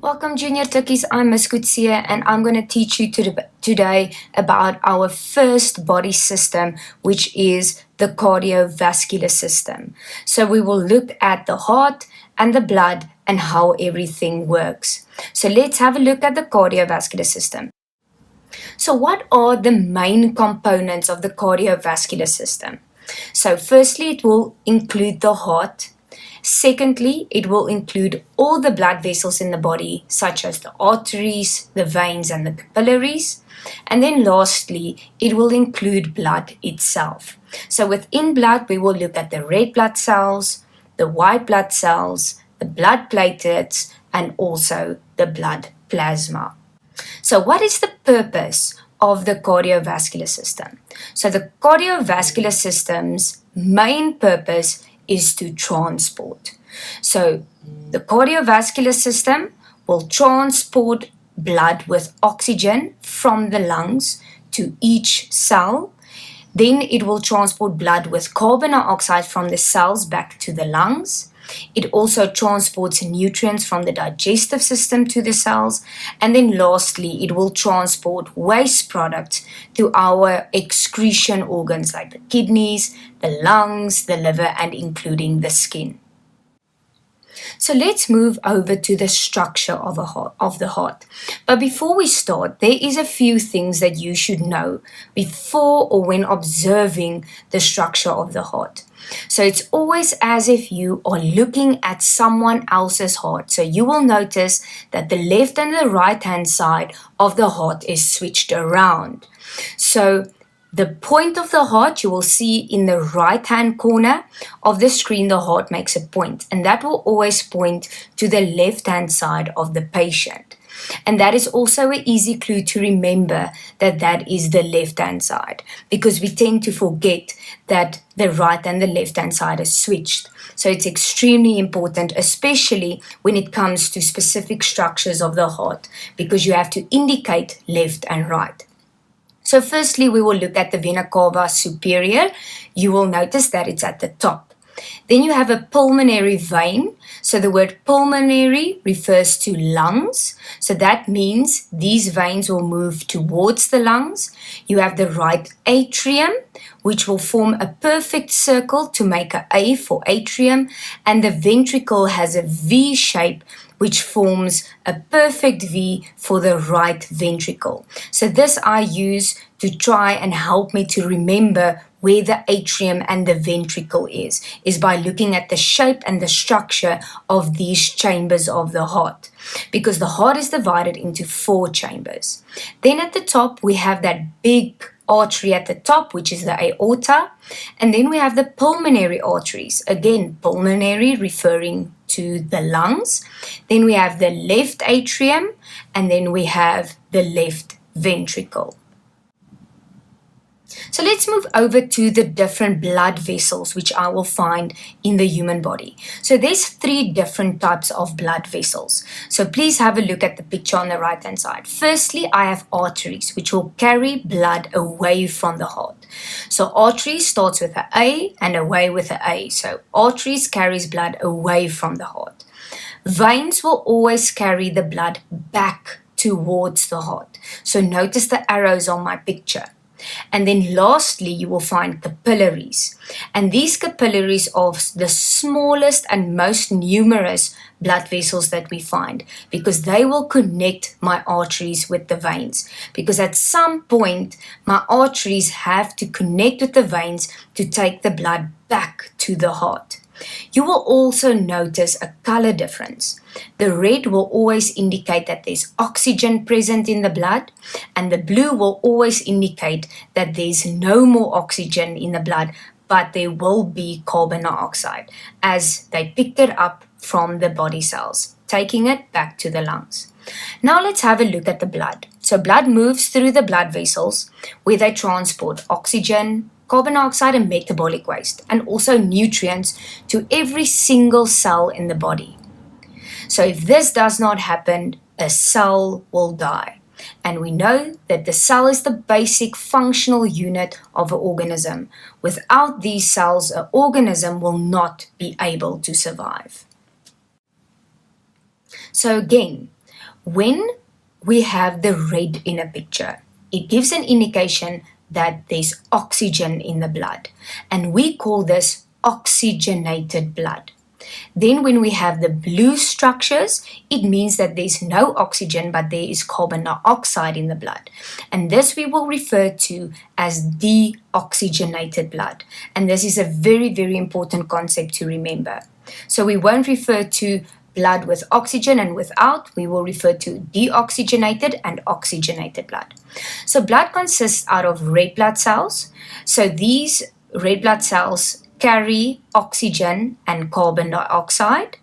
Welcome Junior Tukkies, I'm Miss Kutsia and I'm going to teach you today about our first body system, which is the cardiovascular system. So we will look at the heart and the blood and how everything works. So let's have a look at the cardiovascular system. So what are the main components of the cardiovascular system? So firstly, it will include the heart. Secondly, it will include all the blood vessels in the body, such as the arteries, the veins, and the capillaries. And then lastly, it will include blood itself. So within blood, we will look at the red blood cells, the white blood cells, the blood platelets, and also the blood plasma. So what is the purpose of the cardiovascular system? So the cardiovascular system's main purpose is to transport. So the cardiovascular system will transport blood with oxygen from the lungs to each cell. Then it will transport blood with carbon dioxide from the cells back to the lungs. It also transports nutrients from the digestive system to the cells. And then lastly, it will transport waste products to our excretion organs like the kidneys, the lungs, the liver, and including the skin. So let's move over to the structure of the heart. But before we start, there is a few things that you should know before or when observing the structure of the heart. So it's always as if you are looking at someone else's heart. So you will notice that the left and the right hand side of the heart is switched around. So the point of the heart, you will see in the right-hand corner of the screen, the heart makes a point, and that will always point to the left-hand side of the patient. And that is also an easy clue to remember that that is the left-hand side, because we tend to forget that the right and the left-hand side are switched. So it's extremely important, especially when it comes to specific structures of the heart, because you have to indicate left and right. So firstly, we will look at the vena cava superior. You will notice that it's at the top. Then you have a pulmonary vein. So the word pulmonary refers to lungs. So that means these veins will move towards the lungs. You have the right atrium, which will form a perfect circle to make an A for atrium. And the ventricle has a V shape, which forms a perfect V for the right ventricle. So this I use to try and help me to remember where the atrium and the ventricle is by looking at the shape and the structure of these chambers of the heart, because the heart is divided into 4 chambers. Then at the top, we have that big artery at the top, which is the aorta, and then we have the pulmonary arteries. Again, pulmonary referring to the lungs. Then we have the left atrium, and then we have the left ventricle. So let's move over to the different blood vessels which I will find in the human body. So there's 3 different types of blood vessels. So please have a look at the picture on the right hand side. Firstly, I have arteries which will carry blood away from the heart. So arteries starts with an A and away with an A. So arteries carries blood away from the heart. Veins will always carry the blood back towards the heart. So notice the arrows on my picture. And then lastly, you will find capillaries. And these capillaries are the smallest and most numerous blood vessels that we find, because they will connect my arteries with the veins. Because at some point, my arteries have to connect with the veins to take the blood back to the heart. You will also notice a color difference. The red will always indicate that there's oxygen present in the blood, and the blue will always indicate that there's no more oxygen in the blood, but there will be carbon dioxide, as they picked it up from the body cells, taking it back to the lungs. Now let's have a look at the blood. So blood moves through the blood vessels where they transport oxygen, carbon dioxide, and metabolic waste, and also nutrients to every single cell in the body. So if this does not happen, a cell will die. And we know that the cell is the basic functional unit of an organism. Without these cells, an organism will not be able to survive. So again, when we have the red in a picture, it gives an indication that there's oxygen in the blood, and we call this oxygenated blood. Then when we have the blue structures, it means that there's no oxygen, but there is carbon dioxide in the blood. And this we will refer to as deoxygenated blood. And this is a very, very important concept to remember. So we won't refer to blood with oxygen and without, we will refer to deoxygenated and oxygenated blood. So blood consists out of red blood cells. So these red blood cells carry oxygen and carbon dioxide.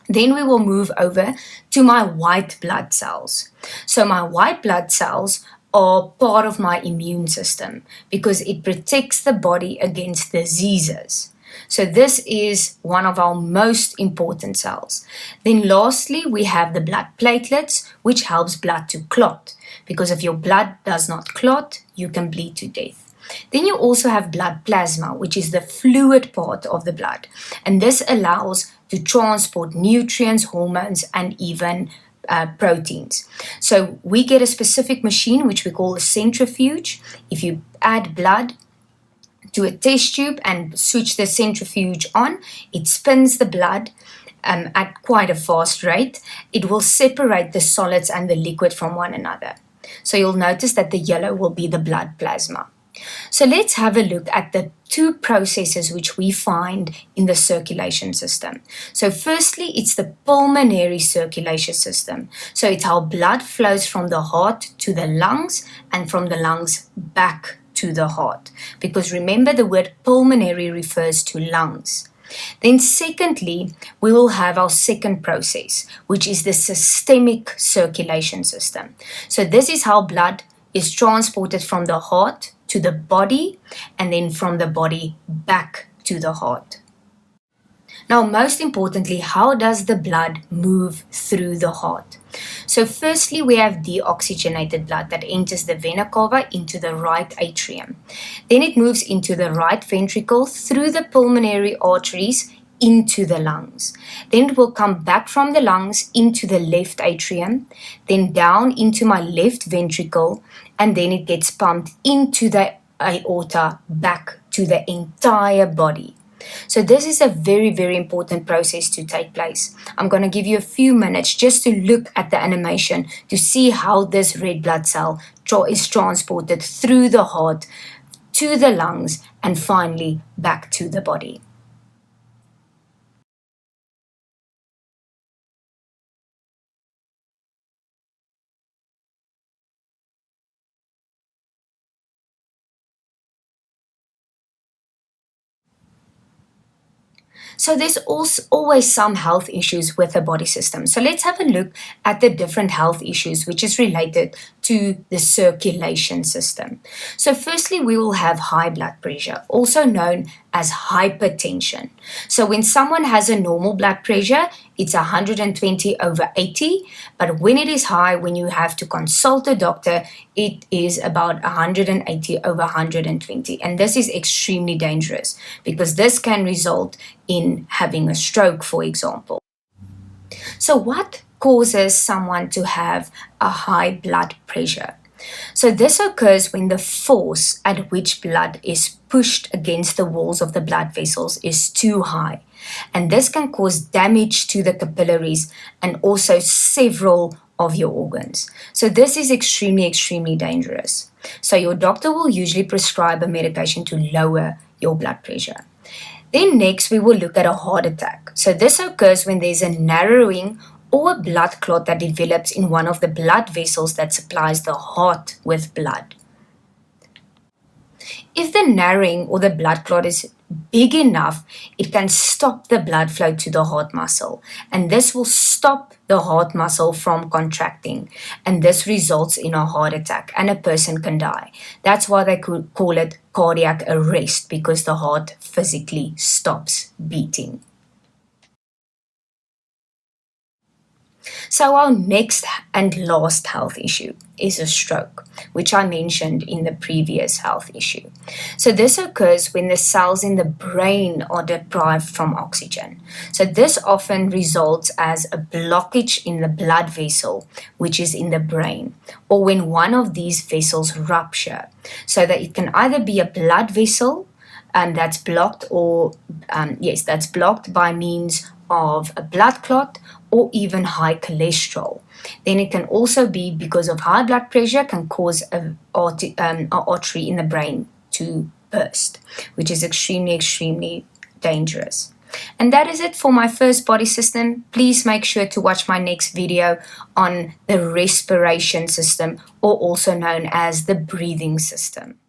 Then we will move over to my white blood cells. So my white blood cells are part of my immune system because it protects the body against diseases. So this is one of our most important cells. Then lastly, we have the blood platelets, which helps blood to clot. Because if your blood does not clot, you can bleed to death. Then you also have blood plasma, which is the fluid part of the blood. And this allows to transport nutrients, hormones, and even proteins. So we get a specific machine, which we call a centrifuge. If you add blood to a test tube and switch the centrifuge on, it spins the blood at quite a fast rate. It will separate the solids and the liquid from one another. So you'll notice that the yellow will be the blood plasma. So let's have a look at the two processes which we find in the circulation system. So firstly, it's the pulmonary circulation system. So it's how blood flows from the heart to the lungs and from the lungs back to the heart. Because remember, the word pulmonary refers to lungs. Then secondly, we will have our second process, which is the systemic circulation system. So this is how blood is transported from the heart to the body and then from the body back to the heart. Now, most importantly, how does the blood move through the heart? So firstly, we have deoxygenated blood that enters the vena cava into the right atrium. Then it moves into the right ventricle through the pulmonary arteries into the lungs. Then it will come back from the lungs into the left atrium, then down into my left ventricle, and then it gets pumped into the aorta back to the entire body. So this is a very, very important process to take place. I'm going to give you a few minutes just to look at the animation to see how this red blood cell is transported through the heart to the lungs and finally back to the body. So there's also always some health issues with the body system. So let's have a look at the different health issues which is related to the circulation system. So firstly, we will have high blood pressure, also known as hypertension. So when someone has a normal blood pressure, it's 120/80, but when it is high, when you have to consult a doctor, it is about 180/120. And this is extremely dangerous because this can result in having a stroke, for example. So what causes someone to have a high blood pressure? So this occurs when the force at which blood is pushed against the walls of the blood vessels is too high. And this can cause damage to the capillaries and also several of your organs. So this is extremely, extremely dangerous. So your doctor will usually prescribe a medication to lower your blood pressure. Then next we will look at a heart attack. So this occurs when there's a narrowing or a blood clot that develops in one of the blood vessels that supplies the heart with blood. If the narrowing or the blood clot is big enough, it can stop the blood flow to the heart muscle, and this will stop the heart muscle from contracting, and this results in a heart attack and a person can die. That's why they could call it cardiac arrest, because the heart physically stops beating. So our next and last health issue is a stroke, which I mentioned in the previous health issue. So this occurs when the cells in the brain are deprived from oxygen. So this often results as a blockage in the blood vessel, which is in the brain, or when one of these vessels rupture. So that it can either be a blood vessel that's blocked, or that's blocked by means of a blood clot or even high cholesterol. Then it can also be because of high blood pressure, can cause an artery in the brain to burst, which is extremely, extremely dangerous. And that is it for my first body system. Please make sure to watch my next video on the respiration system, or also known as the breathing system.